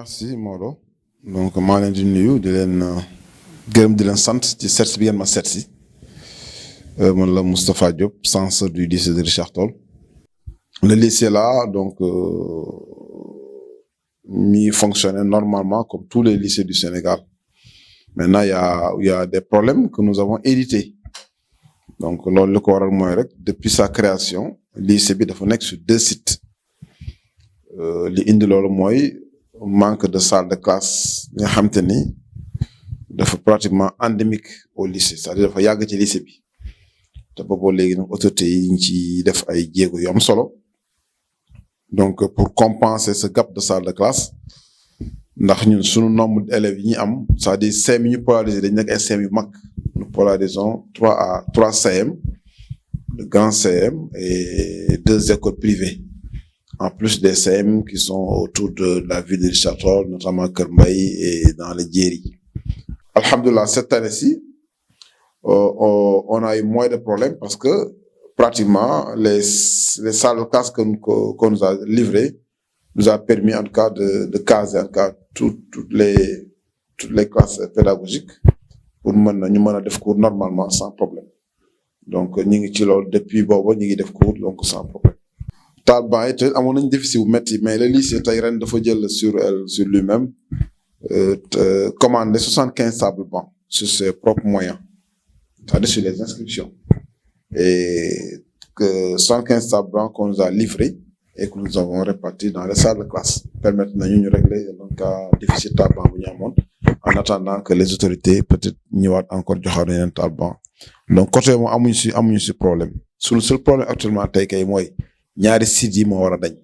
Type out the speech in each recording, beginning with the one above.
merci Maodo donc maa leen di nuyu di leen gërëm di leen sant ci seet bi ngeen ma seet si man la Moustapha Diop censeur du lycée de Richard Toll. Le lycée là donc mi fonctionnait normalement comme tous les lycées du Sénégal. Maintenant il y a des problèmes que nous avons hérités. Donc loolu li ko waral mooy rek depuis sa création lycée bi dafa nekk sur 2 sites li indi loolu mooy manque de salle de classe nga xam te ni dafa pratiquement endémique au lycée c'est-à-dire dafa yàgg ci lycée bi te boobu léegi nag autorités yi ñu ci def ay jéego yu am solo donc pour compenser ce gap de salle de classe ndax ñun sunu nombre d'élèves yi ñu am c'est-à-dire CM yi ñu polarisé dañ nekk ay CM yu mag nous polarisons 3 CM de grands CM et 2 écoles privées en plus des CM qui sont autour de la ville de Richard Toll, notamment Kër Mbaye et dans les Djeri. Alhamdoulilah, cette année-ci, on a eu moins de problèmes parce que pratiquement les salles de classe qu'on nous a livrées nous a permis en tout cas de caser en tout cas toutes les classes pédagogiques pour ñu mën a def cours normalement sans problème. Donc ñu ngi ci loolu depuis boobu ñu ngi def cours donc sans problème. taal ban yi te amoon nañu déficit bu métti mais le lycée tey ren dafa jël sur lui-même commandé 75 tables bancs sur ses propres moyens c'est-à-dire sur les inscriptions et que 75 tables bancs qu'on nous a livrés et que nous avons répartis dans les salles de classe permettre nañu ñu régler donc déficit tables bancs bu ñu amoon en attendant que les autorités peut-être ñëwaat encore joxaat yeneen tables bancs donc côté moom amuñu si problème le seul problème actuellement tey kay mooy ñaari sites yi moo war a dañ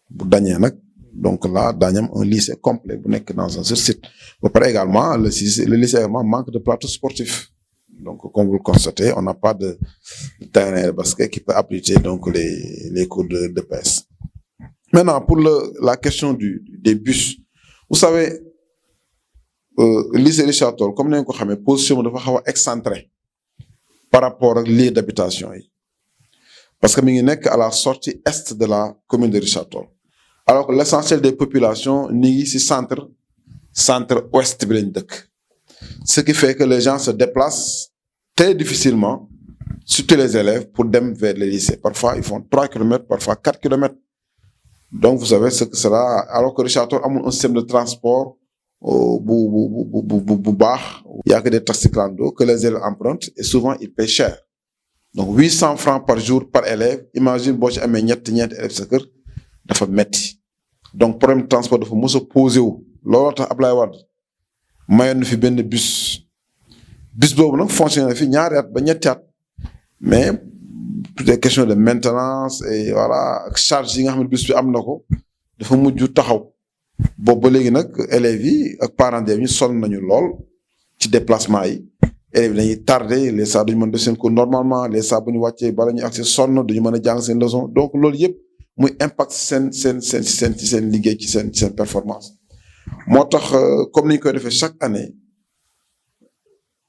bu dañee nag donc là daañu am un lycée complet bu nekk dans un seul site ba pare également le lycée également manque de plateau sportif donc comme vous le constatez on n'a pas de terrain de basket qui peut abriter donc les cours de PS. Maintenant pour la question des bus vous savez lycée Richard Toll comme nañ ko xamee position dafa xaw a excentré par rapport ak lieu d'habitation yi parce que mi ngi nekk à la sortie est de la commune de Richard Toll alors que l'essentiel des populations ni ngi ci centre ouest bi lañ dëkk ce qui fait que les gens se déplacent très difficilement surtout les élèves pour dem vers le lycée parfois ils font 3 kilomètres parfois 4 kilomètres donc vous savez ce que cela alors que Richard Toll amul un système de transport bu baax il y a que des taxis clando que les élèves empruntent et souvent ils paient cher donc 800 francs par jour par élève imagine boo ci amee ñeenti élèves sa kër dafa metti donc problème de transport dafa mos a posé wu looloo tax Ablaye Wade mayoon na fi benn bus boobu nag fonctionné na fi ñaari at ba ñetti at mais toutes les questions de maintenance et voilà ak charge yi nga xam ne bus bi am na ko dafa mujj taxaw boobu ba léegi nag élèves yi ak parents d'élèves ñu sonn nañu lool ci déplacement yi élèves dañuy tardé les saa duñu mën def seen cours normalement les saa bu ñu wàccee bala ñu accès sonn duñu mën a jàng seen leçon donc loolu yëpp muy impact seen liggéey ci seen performance moo tax comme ni ñu koy defee chaque année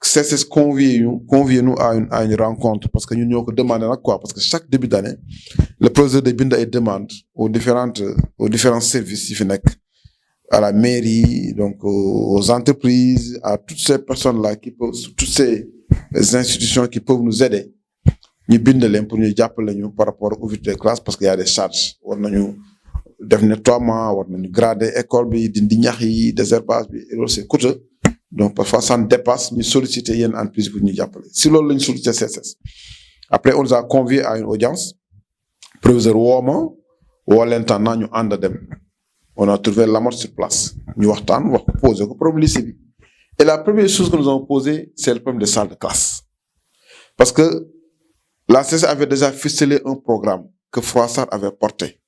CCS convier nous à une rencontre parce que ñun ñoo ko demandé nag quoi parce que chaque début d'année le proviseur de bind ay demande aux différents services yi fi nekk à la mairie donc aux entreprises à toutes ces personnes là toutes ces institutions qui peuvent nous aider ñu bind leen pour ñu jàppale ñu par rapport aux ouvertures de classe parce qu'il y a des charges war nañu def nettoiement war nañu grader école bi dindi ñax yi désherbage bi et loolu c'est coûteux donc parfois ça nous dépasse ñu solliciter yenn entreprise pour ñu jàppale si loolu lañu solliciter CCS après on nous a conviés à une audience proviseur woo l'intendant ñu ànd dem on a trouvé Lamotte sur place ñu waxtaan poser ko problème lycée bi et la première chose que nous avons posé c'est le problème des salles de classe parce que la CCS avait déjà ficelé un programme que Froissart avait porté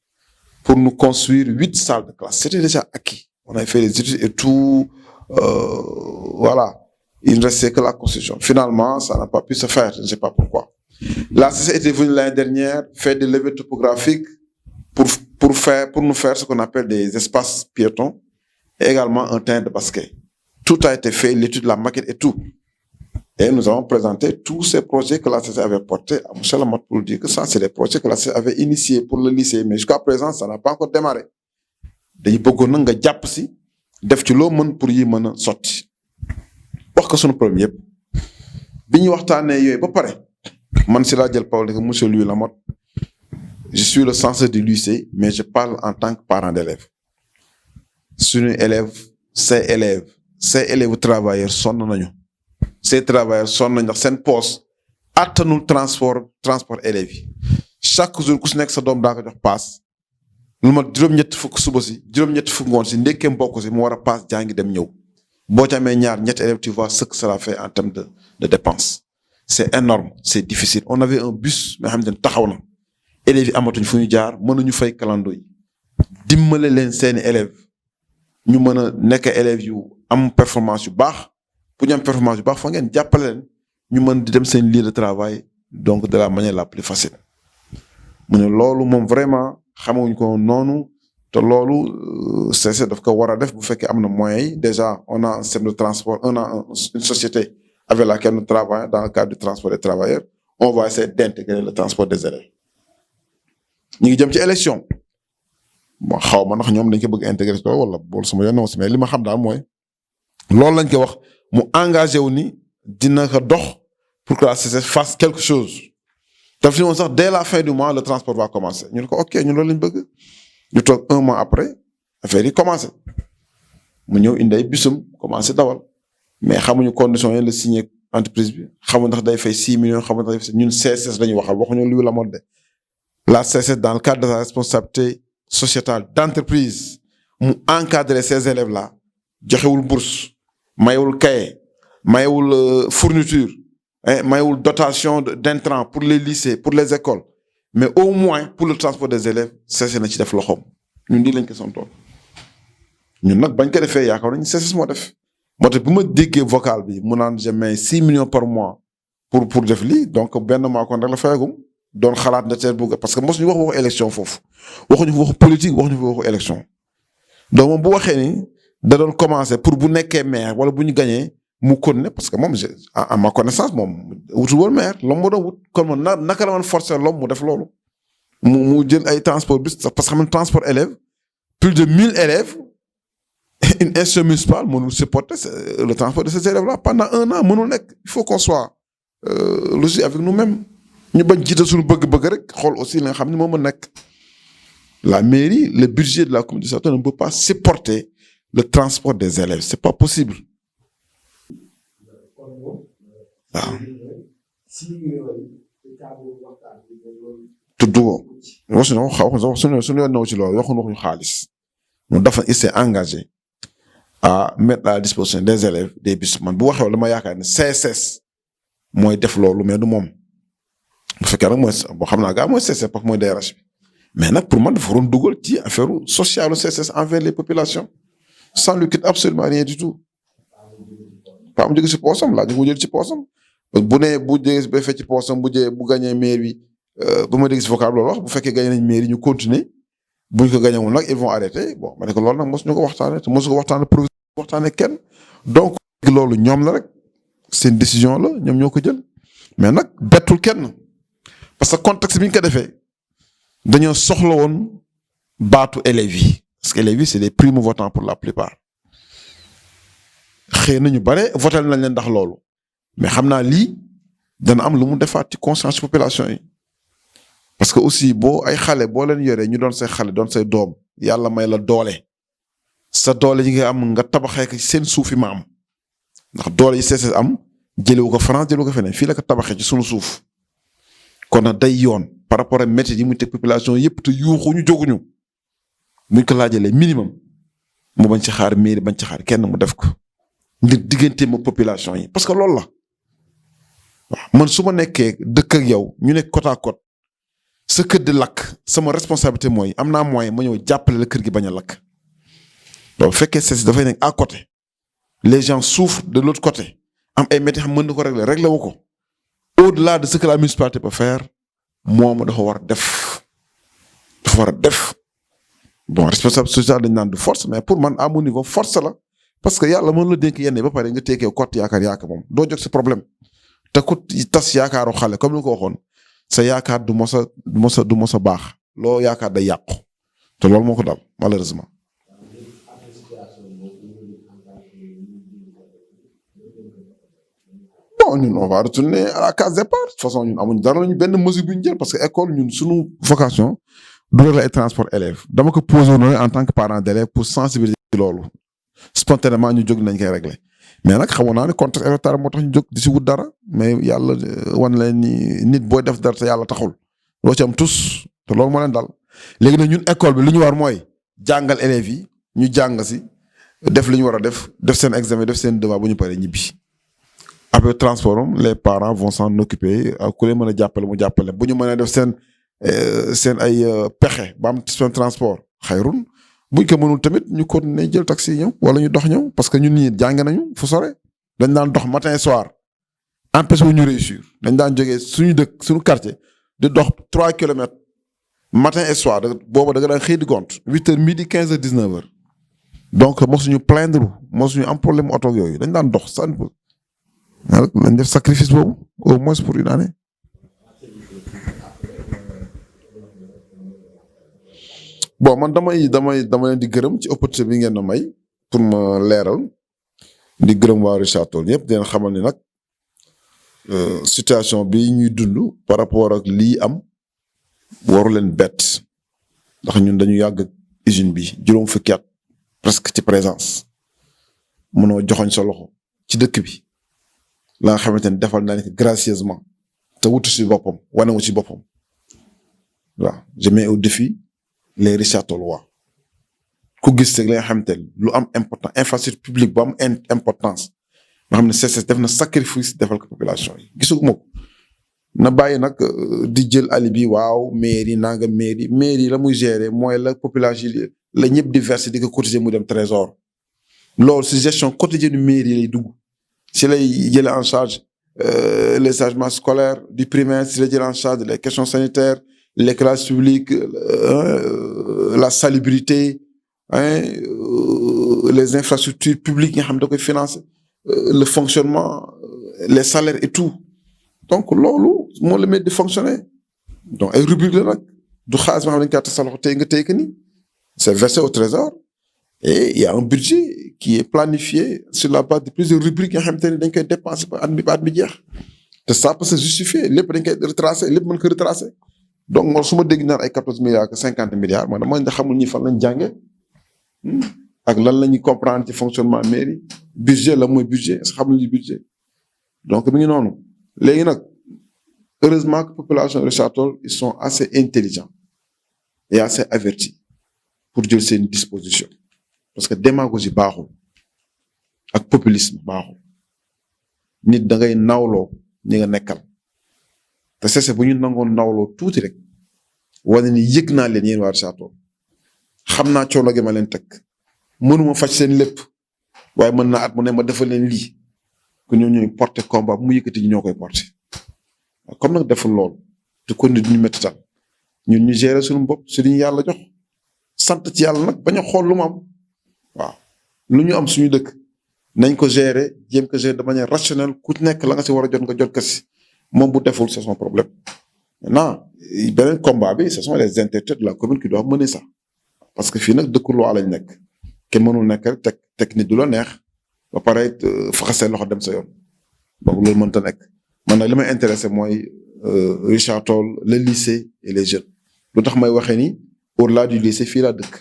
pour nous construire 8 salles de classe c'était déjà acquis on avait fait les études et tout voilà il ne restait que la construction finalement ça n'a pas pu se faire je ne sais pas pourquoi la CCS était venue l'année dernière faire des levées topographiques pour nous faire ce qu'on appelle des espaces piétons et également un terrain de basket. Tout a été fait, l'étude de la maquette et tout. Et nous avons présenté tous ces projets que la CCS avait portés à M. Lamotte pour dire que ça, c'est des projets que la CCS avait initiés pour le lycée. Mais jusqu'à présent, ça n'a pas encore démarré. Dañu bëggoon na nga jàpp si def ci loo mën pour yi mën a sotti wax ko sunu problème yëpp bi ñu waxtaanee yooyu ba pare man si laa jël parole que monsieur Louis Lamotte je suis le censeur du lycée mais je parle en tant que parent d'élève suñu ces élèves travailleurs sonn nañu ces travailleurs sonn nañu ndax seen poste attanul transport élèves yi chaque jour ku si nekk sa doom daa ko jox paas lu ma juróom-ñetti fukk suba si juróom-ñetti fukk ngoon si ndekkeem bokk si mu war a paas jàngi dem ñëw boo ci amee ñaar ñetti élèves tu vois ce que cela fait en termes de dépenses c'est énorme c'est difficile on avait un bus mais xam ne taxaw na élèves yi amatuñ fu ñu jaar mënuñu fay calando yi dimbale leen seeni élèves ñu mën a nekk élèves yu am performance yu baax pour ñu am performance yu baax fa ngeen jàppale leen ñu mën di dem seen lieu de travail donc de la manière la plus facile mu ne loolu moom vraiment xamuñ ko noonu te loolu CC daf ko war a def bu fekkee am na moyens yi déjà on a un système de transport une société avec laquelle nous travaillons dans le cadre du transport des travailleurs on va essayer d'intégrer le transport des élèves ñu ngi jëm ci élection bon xaw ma ndax ñoom dañ ko bëgg intégrer ko wala boolu sama yoon aussi mais li ma xam daal mooy loolu lañ ko wax mu engagé wu ni dina ko dox pour que la CC fasse quelque chose daf ni woon sax dès la fin du mois le transport va commencer ñu ne ko ok ñun loolu lañ bëgg ñu toog un mois après affaire yi commencé mu ñëw indi ay bisum commencé dawal mais xamuñu conditions yi la signé entreprise bi xamuñ ndax day fay 6 millions xamuñ ndax day fay ñun CSS lañu waxal waxuñu Louis Lamotte de la CSS dans le cadre de sa responsabilité sociétale d'entreprise mu encadrer ces élèves là joxewul bourse mayewul cahier mayewul fourniture mayewul dotation d'intrants pour les lycées pour les écoles mais au moins pour le transport des élèves CSS na ci def loxoom ñun lii lañ ko santoon ñun nag bañ ko defee yaakaar nañu CSS moo def moo tax bu ma déggee vocal bi mu naan je mets 6 millions par mois pour def lii donc benn mois kon rek la fayagum doon xalaat na teel bugg parce que mosuñu waxu élection foofu waxuñu fa waxu politique waxuñu fa waxu élection donc moom bu waxee ni da doon commencer pour bu nekkee maire wala bu ñu gagné mu continuer parce que moom à ma connaissance moom wutul woon maire l'homme moo doon wut kon moom naka la man forcer l'homme mu def loolu mu jël ay transport bis parce que xam ne transport élèves plus de 1000 élèves une institution municipale mënul supporter le transport de ces élèves là pendant 1 an mënul nekk il faut qu'on soit logique avec nous-mêmes ñu bañ jiite suñu bëgg-bëgg rek xool aussi li nga xam ne moom a nekk la mairie le budget de la communauté ne peut pas supporter le transport des élèves c'est pas possible waaw tudd ko suñu yoon naw ci loolu waxuñu xaalis moom dafa il s'est engagé à mettre à la disposition des élèves des bus man bu waxee dama yaakaar ne CSS mooy def loolu mais du moom bu fekkee nag mooy boo xam naa gaa mooy CSS parce que mooy DRH bi mais nag pour man dafa waroon dugal ci affaire sociale CSS envers les populations sans lui quitter absolument rien du tout pas mu jóge ci poosam laa ñu ko jël ci poosam bu nee bu jógee ba fekk ci poosam bu gagné maire bi ba ma dégg ci vocal loolu wax bu fekkee gagné nañ maire ñu continuer buñ ko gagné wul nag ils vont arrêter bon ma ne ko loolu nag mosuñu ko waxtaanee te mosu ko waxtaanee kenn donc loolu ñoom la rek seen décision la ñoom ñoo ko jël mais nag bettul kenn parce que contexte bi ñu ko defee dañoo soxla woon baatu élèves yi parce que élèves yi c'est des primo-votants pour la plupart xëy na ñu bare voté nañ leen ndax loolu mais xam naa lii dana am lu mu defaat ci conscience population yi parce que aussi boo ay xale boo leen yoree ñu doon say xale doon say doom yàlla may la doole sa doole yi nga am nga tabaxee ko seen suufi maam ndax doole yi CSS am jëlewu ko France jëlewu ko feneen fii la ko tabaxee ci sunu suuf kon nag day yoon par rapport ak métier yi muy teg population yëpp te yuuxuñu jóguñu buñ ko laajalee minimum mu bañ ci xaar mairie bañ ci xaar kenn mu def ko ngir diggante ma population yi parce que loolu la waaw man su ma nekkee dëkk ak yow ñu nekk côte à côte sa kër di lakk sama responsabilité mooy am naa moyen ma ñëw jàppale la kër gi bañ a lakk donc bu fekkee CSS dafay nekk à côté les gens souffrent de l'autre côté am ay métiers xam mën na ko régler wu ko au-delà de ce que la municipalité peut faire moom dafa war a def bon responsable social dañ naan du force mais pour man à mon niveau force la parce que yàlla mën la dénk yenn ba pare nga teekee kott yaakaar moom doo jóg si problème te ku tas yaakaaru xale comme ni ko waxoon sa yaakaar du mos a baax loo yaakaar day yàqu te loolu moo ko dal malheureusement. bon ñun on va retourner à la case départ de toute façon ñun amuñ dara lañu benn mesure bu ñu jël parce que école ñun suñu vocation du régler ay transport élèves dama ko posé woon en tant que parent d'élève pour sensibiliser ci loolu spontanément ñu jóg nañ koy régler mais nag xamoon naa ne contexte électoral moo tax ñu jóg di si wut dara mais yàlla wan leen ni nit booy def dara te yàlla taxul loo ci am tous te loolu moo leen dal léegi nag ñun école bi li ñu war mooy jàngal élèves yi ñu jàng si def li ñu war a def seen examen def seen devoir bu ñu paree ñibbi après transport les parents vont s'en occuper ku leen mën a jàppale mu jàppale bu ñu mënee def seen ay pexe ba am seen transport xayrun buñ ko mënul tamit ñu continuer jël taxi ñëw wala ñu dox ñëw parce que ñun ñii jàng nañu fu sore dañ daan dox matin et soir empêché wu ñu réussir dañ daan jógee suñu dëkk suñu quartier di dox 3 kilomètres matin et soir booba da nga daan xëy di gont 8h midi 15h 19h donc mosuñu plaindre mosuñu am problème oto yooyu dañ daan dox sànni lañ def sacrifice boobu au moins pour une année. bon man dama leen di gërëm ci opportunité bi ngeen na may pour ma leeral di gërëm waa Richard Toll yëpp di leen xamal ni nag situation bi ñuy dund par rapport ak lii am waru leen bett ndax ñun dañu yàgg usine bi juróom fukki at presque ci présence mënoo joxoñ sa loxo ci dëkk bi la nga xamante ne defal naa ne gracieusement te wutu si boppam wane wu ci boppam waaw je mets au défi les Richard Tollois ku gis rek li nga xamante ne lu am important infrastructure publique bu am importance nga xam ne CCS def na sacrifice defal ko population yi gisuma ko na bàyyi nag di jël ali bi waaw mairie nanga mairie la muy gérer mooy la population yi la ñëpp di verser di ko cotiser mu dem trésor loolu si gestion quotidienne mairie lay dugg si lay jëlee en charge les changements scolaires du primaire si lay jëlee en charge les questions sanitaires l'éclairage public la salubrité les infrastructures publiques nga xam da koy financer le fonctionnement les salaires et tout donc loolu moo la met di fonctionner donc ay rubrique la nag du xaalis ma xam dañ kaa tas sa loxo tey nga tey que ni c'est versé au trésor et il y a un budget qui est planifié sur la base de plusieurs rubriques nga xamante ne dañ koy dépenser ba at bi jeex te ça peut se justifier lépp dañ koy retracer lépp mën ko retracer donc man su ma dégg naan ay 14 milliards que 50 milliards man dama xamul ñi fan lañ jàngee ak lan la ñuy comprendre ci fonctionnement mairie budget la mooy budget est-ce que xamuñu li budget donc mi ngi noonu léegi nag heureusement que population de Richard Toll ils sont assez intelligents et assez avertis pour jël seen disposition parce que démagogie baaxul ak populisme baaxul nit da ngay nawloo ñi nga nekkal te c'est bu ñu nangoon nawloo tuuti rek wane ni yëg naa leen yéen waa Richard Toll xam naa coono gi ma leen teg mënuma faj seen lépp waaye mën naa at mu ne ma defal leen lii que ñoo ñooy porter combat bu mu yëkkati ñoo koy porter comme nag deful lool te kon nit ñu métti tal ñun ñu gérer suñu bopp su ñu yàlla jox sant ci yàlla nag bañ a xool lu mu am waaw lu ñu am suñu dëkk nañ ko gérer jéem ko gérer de manière rationnelle ku nekk la nga si war a jot nga jot ko si moom bu deful c'est son problème maintenant beneen combat bi ce sont les intellectuels de la commune qui doivent mener ça parce que fii nag dëkku loi lañ nekk kenn mënul nekk rek teg nit du la neex ba pare faxasee loxo dem sa yoon donc loolu mënta nekk man nag li may intéressé mooy Richard Toll le lycée et les jeunes lu tax may waxee ni au-delà du lycée fii laa dëkk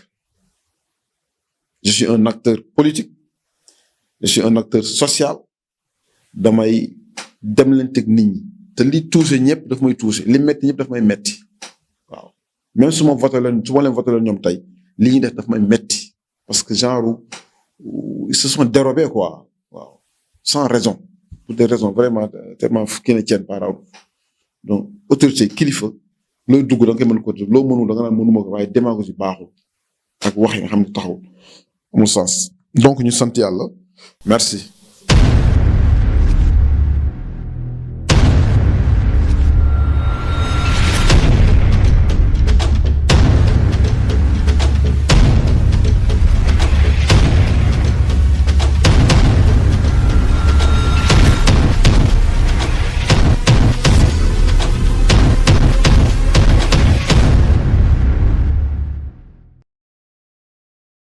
je suis un acteur politique je suis un acteur social damay dem leen teg nit ñi te li touché ñëpp daf may touché li metti ñëpp daf may metti waaw même su ma voté leen ñoom tey li ñuy def daf may metti parce que genre ils se sont dérobés quoi waaw sans raison pour des raisons vraiment tellement qui ne tiennent pas raw donc autorité kilifa looy dugg da nga koy mën ko loo mënul da nga naan mënuma ko waaye démagogie baaxul ak wax yi nga xam ne taxaw amul sens donc ñu sant yàlla merci